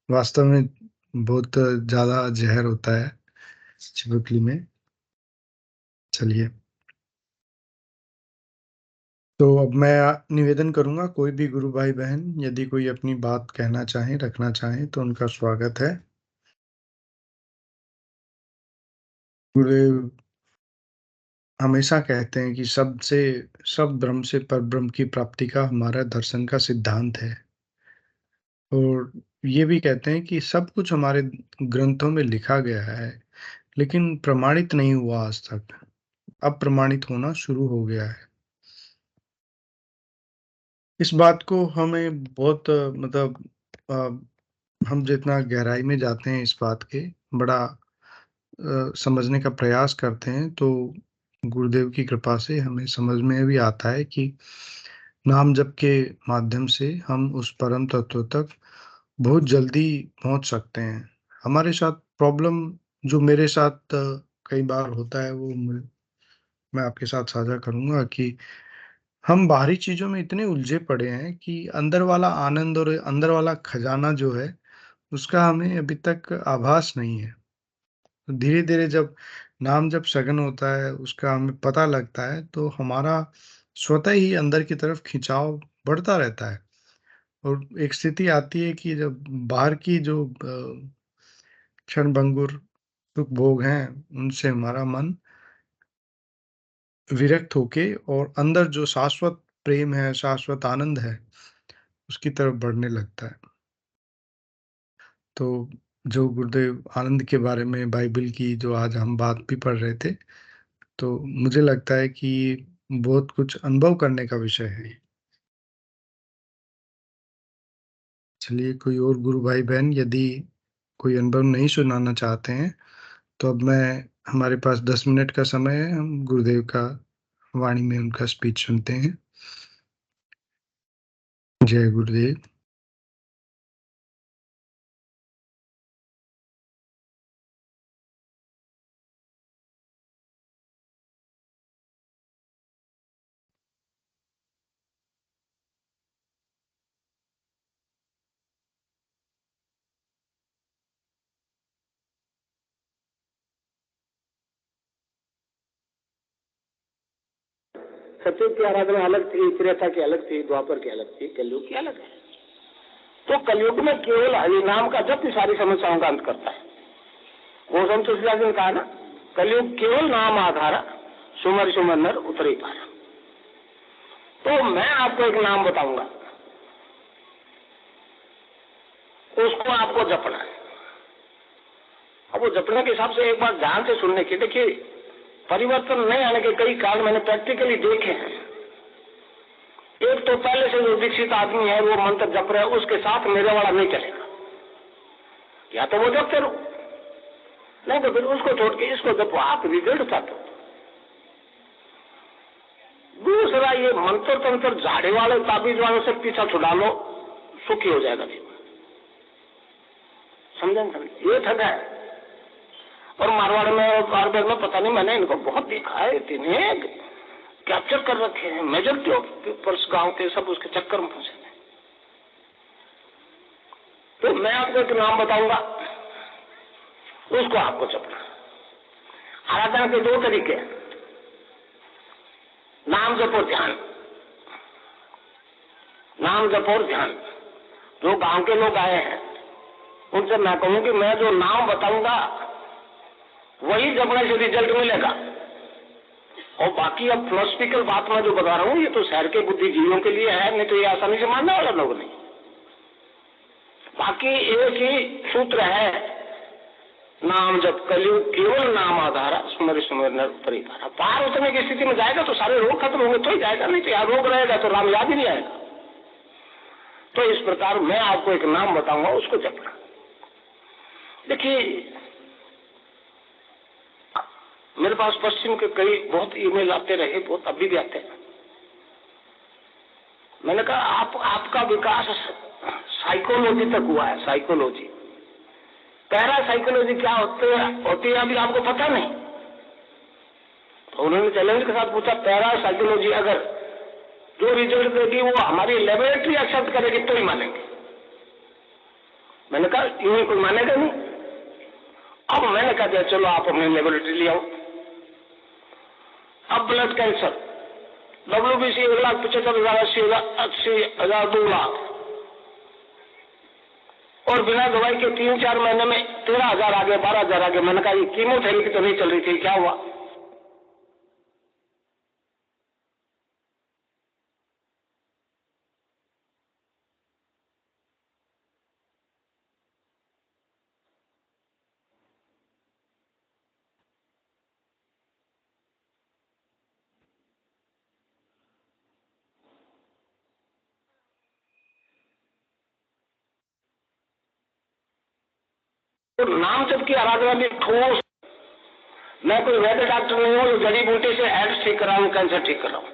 वास्तव में बहुत ज़्यादा ज़हर होता है छिपकली में। चलिए, तो अब मैं निवेदन करूंगा, कोई भी गुरु भाई बहन यदि कोई अपनी बात कहना चाहें, रखना चाहें, तो उनका स्वागत है। गुरुदेव हमेशा कहते हैं कि सब ब्रह्म से परब्रह्म की प्राप्ति का हमारा दर्शन का सिद्धांत है। और ये भी कहते हैं कि सब कुछ हमारे ग्रंथों में लिखा गया है, लेकिन प्रमाणित नहीं हुआ आज तक। अब प्रमाणित होना शुरू हो गया है। इस बात को हमें बहुत मतलब हम जितना गहराई में जाते हैं इस बात के, बड़ा समझने का प्रयास करते हैं, तो गुरुदेव की कृपा से हमें समझ में भी आता है कि नाम जप के माध्यम से हम उस परम तत्व तक बहुत जल्दी पहुंच सकते हैं। हमारे साथ प्रॉब्लम जो मेरे साथ कई बार होता है, वो मैं आपके साथ साझा करूंगा कि हम बाहरी चीजों में इतने उलझे पड़े हैं कि अंदर वाला आनंद और अंदर वाला खजाना जो है, उसका हमें अभी तक आभास नहीं है। धीरे धीरे जब नाम जब सघन होता है, उसका हमें पता लगता है, तो हमारा स्वतः ही अंदर की तरफ खिंचाव बढ़ता रहता है। और एक स्थिति आती है कि जब बाहर की जो क्षणभंगुर सुख भोग हैं, उनसे हमारा मन विरक्त होके और अंदर जो शाश्वत प्रेम है, शाश्वत आनंद है, उसकी तरफ बढ़ने लगता है। तो जो गुरुदेव आनंद के बारे में बाइबल की जो आज हम बात भी पढ़ रहे थे, तो मुझे लगता है कि बहुत कुछ अनुभव करने का विषय है। चलिए, कोई और गुरु भाई बहन यदि कोई अनुभव नहीं सुनाना चाहते हैं, तो अब मैं हमारे पास 10 मिनट का समय है, हम गुरुदेव का वाणी में उनका स्पीच सुनते हैं। जय गुरुदेव। सतयुग की आराधना अलग थी, त्रेता की अलग थी, द्वापर की अलग थी, कलयुग की अलग है। तो कलयुग में केवल हरिनाम का जप ही सारी समस्याओं का अंत करता है। गोस्वामी तुलसीदास ने कहा ना, कलयुग केवल नाम आधारा, सुमर सुमर नर उतरे पारा। तो मैं आपको एक नाम बताऊंगा, उसको आपको जपना है। अब वो जपने के हिसाब से एक बार ध्यान से सुनने की, देखिए परिवर्तन नहीं आने के कई कारण मैंने प्रैक्टिकली देखे हैं। एक तो पहले से जो दीक्षित आदमी है वो मंत्र जप रहा है, उसके साथ मेरे वाला नहीं चलेगा, या तो वो जपते रहो, नहीं तो फिर उसको छोड़ के इसको जपो, आप रिजल्ट पाते हो। दूसरा, ये मंत्र तंत्र झाड़े वाले ताबीज वालों से पीछा छुड़ा लो, सुखी हो जाएगा जीवन। समझे? ये ठगा है। और मारवाड़ में और कारबेग में पता नहीं, मैंने इनको बहुत देखा है, इतने कैप्चर कर रखे हैं, मेजॉरिटी ऑफ पीपल्स गांव के सब उसके चक्कर में फंसे हैं। तो मैं आपको एक नाम बताऊंगा, उसको आपको जपना। आराधना के दो तरीके हैं, नाम जप और ध्यान। नाम जप और ध्यान। जो गांव के लोग आए हैं उनसे मैं कहूं कि मैं जो नाम बताऊंगा वही जपने से रिजल्ट मिलेगा, और बाकी अब फिलोसफिकल बात मैं जो बता रहा हूं ये तो शहर के बुद्धिजीवियों के लिए है, नहीं तो ये आसानी से मानने वाला लोग नहीं। बाकी एक ही सूत्र है, नाम जप कलयुग केवल नाम आधारा, सुमर सुमर नर उतरे पारा। पार उतरने की स्थिति में जाएगा तो सारे रोग खत्म होंगे तो ही जाएगा, नहीं तो यार रोग रहेगा तो राम याद ही नहीं आएगा। तो इस प्रकार मैं आपको एक नाम बताऊंगा, उसको जपना। देखिए मेरे पास पश्चिम के कई बहुत ईमेल आते रहे, बहुत अभी भी आते हैं। मैंने कहा आपका विकास साइकोलॉजी तक हुआ है, साइकोलॉजी। पैरा साइकोलॉजी क्या होती है अभी आपको पता नहीं। तो उन्होंने चैलेंज के साथ पूछा, पैरा साइकोलॉजी अगर जो रिजल्ट देगी वो हमारी लेबोरेटरी एक्सेप्ट करेगी तो ही मानेंगे। मैंने कहा यूं कोई मानेगा नहीं। अब मैंने कहा चलो आप अपनी लेबोरेटरी ले आओ। अब ब्लड कैंसर WBC 1,75,000, 80,000, 2 लाख, और बिना दवाई के 3-4 महीने में 13,000 आ गए, 12,000 आ गए। मैंने कहा ये कीमोथेरेपी तो नहीं चल रही थी, क्या हुआ? तो नाम जप की आराधना भी ठोस। मैं कोई वैद्य डॉक्टर नहीं हूं जो जड़ी बूटी से एड्स ठीक कर रहा हूं, कैंसर ठीक कर रहा हूं।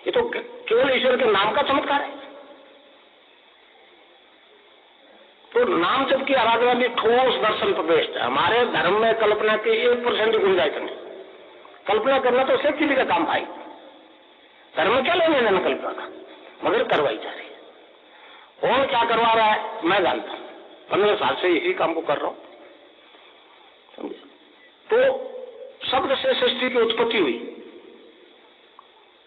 ये तो केवल ईश्वर के नाम का चमत्कार है। तो नाम जप की आराधना भी ठोस दर्शन प्रविष्ट है। हमारे धर्म में कल्पना की 1% गुंजाइश नहीं। कल्पना करना तो सिर्फ किसी का काम भाई, धर्म में क्या लेने देना कल्पना का, मगर करवाई जा रही है। कौन क्या करवा रहा है मैं जानता हूं, 15 साल से यही काम को कर रहा हूं। तो शब्द से सृष्टि की उत्पत्ति हुई,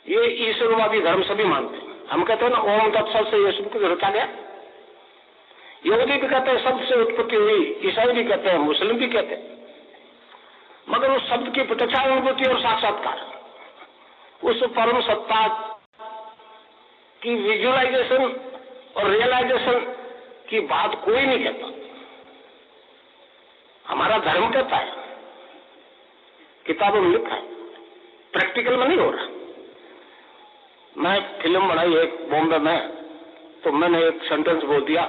ये ईश्वरवादी धर्म सभी मानते हैं। हम कहते हैं ना ओम तत्सत से यीशु को रखा गया। यहूदी भी कहते हैं शब्द से उत्पत्ति हुई, ईसाई भी कहते हैं, मुस्लिम भी कहते हैं। मगर उस शब्द की प्रत्यक्ष अनुभूति और साक्षात्कार, उस परम सत्ता की विजुअलाइजेशन और रियलाइजेशन की बात कोई नहीं कहता। हमारा धर्म कहता है, किताबों में लिखा है, प्रैक्टिकल में नहीं हो रहा। मैं फिल्म बनाई एक बॉम्बे में, तो मैंने एक सेंटेंस बोल दिया,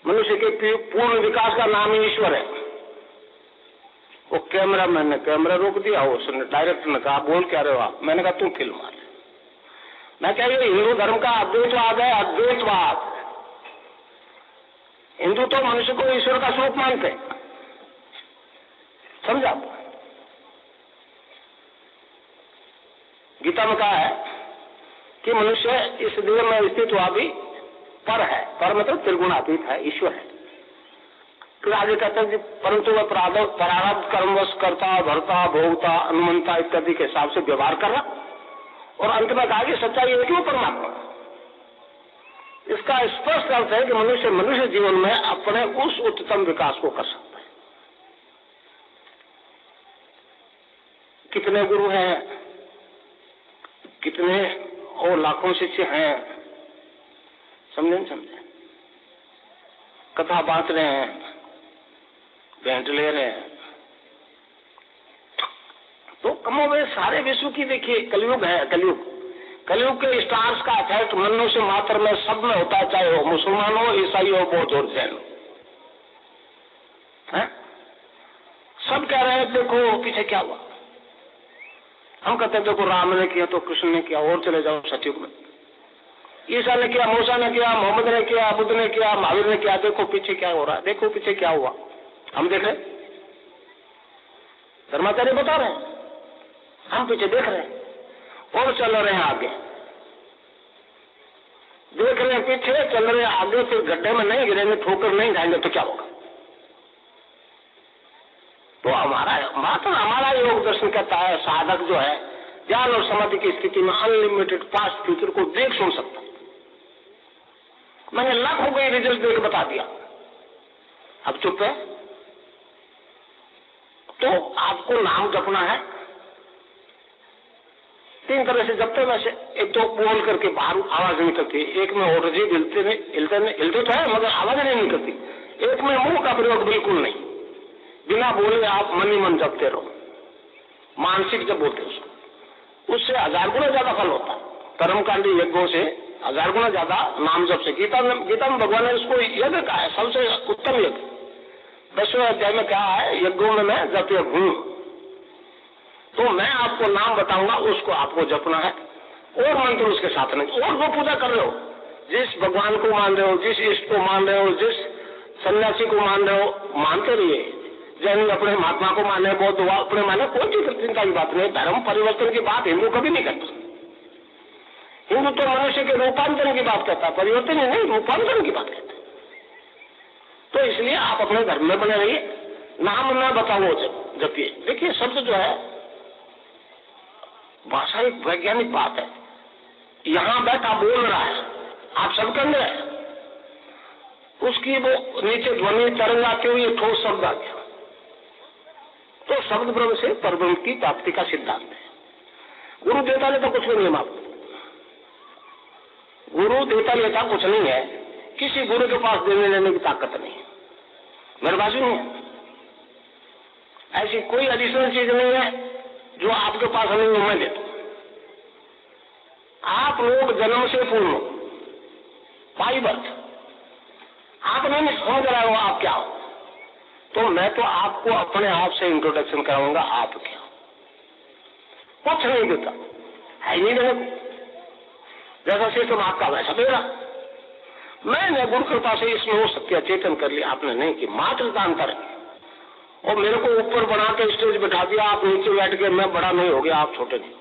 मनुष्य के पूर्ण विकास का नाम ही ईश्वर है। वो कैमरामैन ने कैमरा रोक दिया, उसने डायरेक्टर ने कहा बोल क्या रहे हो आप? मैंने कहा तू फिल्म मार। मैं क्या ये हिंदू धर्म का अद्वैतवाद है? अद्वैतवाद। हिंदू तो मनुष्य को ईश्वर का स्वरूप मानते हैं, समझा? गीता में कहा है कि मनुष्य इस देह में स्थित हुआ भी पर है, पर मतलब त्रिगुणातीत है, ईश्वर है। फिर आगे कहते हैं कि परंतु वह प्रारब्ध कर्मवश करता, भरता, भोगता, अनुमंता इत्यादि के हिसाब से व्यवहार कर रहा, और अंत में कहा कि सच्चाई एक ही परमात्मा। इसका स्पष्ट अर्थ है कि मनुष्य जीवन में अपने उस उच्चतम विकास को कर सकता है। कितने गुरु हैं, कितने और लाखों शिष्य हैं, समझे, कथा बांट रहे हैं, भेंट ले रहे हैं, तो कमोबेश सारे विश्व की देखिए कलयुग है। कलयुग के स्टार्स का इफेक्ट मनुष्य मात्र में सब में होता है, चाहे वो मुसलमान हो, ईसाई हो, बौद्ध और जैन हो। सब कह रहे हैं देखो पीछे क्या हुआ। हम कहते हैं देखो राम ने किया तो कृष्ण ने किया, और चले जाओ सतयुग में, ईसा ने किया, मूसा ने किया, मोहम्मद ने किया, बुद्ध ने किया, महावीर ने किया, देखो पीछे क्या हो रहा है, देखो पीछे क्या हुआ। हम देख रहे, धर्माचार्य बता रहे हैं, हम पीछे देख रहे हैं और चल रहे हैं आगे। देख रहे हैं पीछे, चल रहे हैं आगे, फिर गड्ढे में नहीं गिरेंगे, ठोकर नहीं खाएंगे तो क्या होगा। तो हमारा योग दर्शन कहता है साधक जो है ज्ञान और समाधि की स्थिति में अनलिमिटेड पास्ट फ्यूचर को देख सुन सकता। मैंने लाखों के रिजल्ट देख बता दिया, अब चुप है। तो आपको नाम जपना है, 3 तरह से जपते वैसे। एक तो बोल करके बाहर आवाज निकलती है, एक में होठ जी हिलते तो है मगर आवाज नहीं निकलती, एक में मुंह का प्रयोग बिल्कुल नहीं, बिना बोले आप मन ही मन जपते रहो, मानसिक जब बोलते उसको, उससे 1000 गुना ज्यादा फल होता है। कर्मकांडी यज्ञों से 1000 गुना ज्यादा नाम जप से। गीता में भगवान ने इसको यज्ञ कहा है, सबसे उत्तम यज्ञ। 10वें अध्याय में क्या है, यज्ञों में मैं जप यज्ञ हूं। तो मैं आपको नाम बताऊंगा, उसको आपको जपना है और मंत्र उसके साथ नहीं। और जो पूजा कर रहे हो, जिस भगवान को मान रहे हो, जिस इष्ट को मान रहे हो, जिस सन्यासी को मान रहे हो, मानते रहिए। जैन अपने महात्मा को माने, बौद्ध अपने माने, कोई चिंता की बात नहीं। धर्म परिवर्तन की बात हिंदू कभी नहीं करता। हिंदू तो मनुष्य के रूपांतरण की बात करता है, परिवर्तन ही नहीं, रूपांतरण की बात करता है। तो इसलिए आप अपने धर्म में बने रहिए, नाम न बताओ जपिए। देखिए शब्द जो है भाषा एक वैज्ञानिक बात है। यहां बैठा बोल रहा है, आप सब कर रहे हैं, उसकी वो नीचे ध्वनि तरंग आती हुई ठोस शब्द आ गया। तो शब्द ब्रह्म से परब्रह्म की प्राप्ति का सिद्धांत है। गुरु देता लेता कुछ भी नहीं, माफ गुरु देता लेता कुछ नहीं है। किसी गुरु के पास देने लेने की ताकत नहीं है, मेरे पास भी नहीं है। ऐसी कोई एडिशनल चीज नहीं है जो आपके पास नहीं है, मैं देता। आप लोग जन्म से पूर्ण हो, बाई बर्थ। आप नहीं समझ रहे हो आप क्या हो, तो मैं तो आपको अपने आप से इंट्रोडक्शन कराऊंगा। आप क्या कुछ नहीं देता है, नहीं देने को। जैसा सिस्टम आपका वैसा मेरा। मैंने गुरु कृपा से इसमें हो सत्य चेतन कर लिया, आपने नहीं कि मात्र का अंतर है। और मेरे को ऊपर बना के स्टेज बिठा दिया, आप नीचे बैठ के, मैं बड़ा नहीं हो गया, आप छोटे नहीं।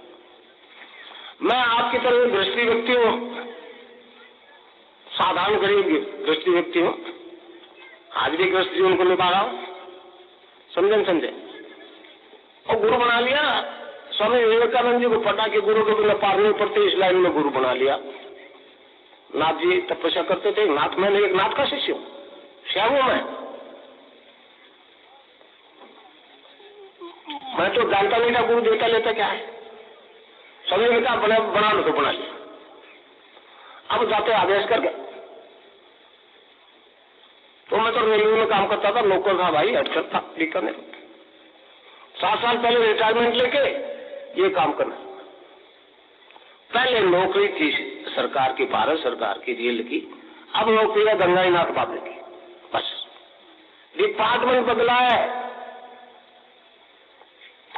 मैं आपकी तरह दृष्टि व्यक्ति हूँ, साधारण गरीब दृष्टि व्यक्ति हूँ। आज भी ग्रस्त जीवन को निभा रहा हूँ, समझे। और गुरु बना लिया। स्वामी विवेकानंद जी को पटा के गुरु के बिना पार नहीं पड़ते, इस लाइन में गुरु बना लिया। नाथ जी तपस्या करते थे, नाथ मैंने एक नाथ का शिष्य हूँ, श्याम हूं मैं तो जानता नहीं था गुरु देता लेता क्या है। स्वामी ने कहा बना लो, तो बना लिया। अब जाते आदेश करके। तो मैं तो रेलवे में काम करता था, लोकल था भाई, हेडसर था बीकानेर। 7 साल पहले रिटायरमेंट लेके ये काम करना। पहले नौकरी थी सरकार की, भारत सरकार की, रेल की। अब नौकरी है गंगाईनाथ बाबू की, बस डिपार्टमेंट बदला है।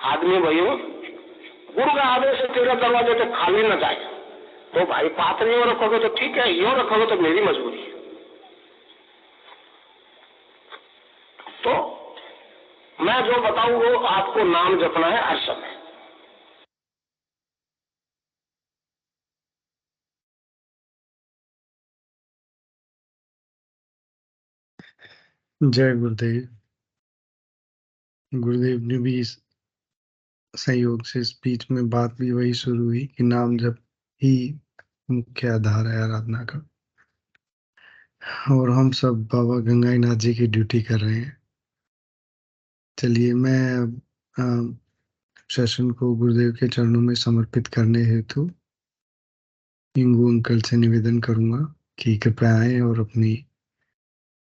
आदमी भाइयों, गुरु का आदेश है तेरा दरवाजे तक खाली न जाए। तो भाई पात्र यूं रखोगे तो ठीक है, यूं रखोगे तो मेरी मजबूरी है। तो मैं जो बताऊं वो आपको नाम जपना है हर समय। जय गुरुदेव। गुरुदेव ने भी इस संयोग से इस बीच में बात भी वही शुरू हुई कि नाम जप ही मुख्य आधार है आराधना का, और हम सब बाबा गंगाईनाथ जी की ड्यूटी कर रहे हैं। चलिए, मैं सेशन को गुरुदेव के चरणों में समर्पित करने हेतु इंगू अंकल से निवेदन करूंगा कि कृपया आएं और अपनी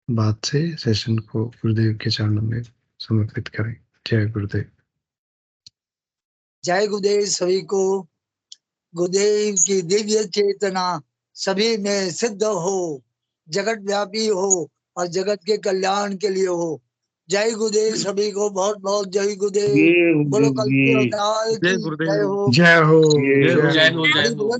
बात से सेशन को गुरुदेव के चरणों में समर्पित करें। जय गुरुदेव। जय गुरुदेव सभी को। गुरुदेव की दिव्य चेतना सभी में सिद्ध हो, जगत व्यापी हो और जगत के कल्याण के लिए हो। जय गुरुदेव सभी को, बहुत बहुत जय गुरुदेव। बोलो कल की अवतार की जय हो। जय हो। जय हो।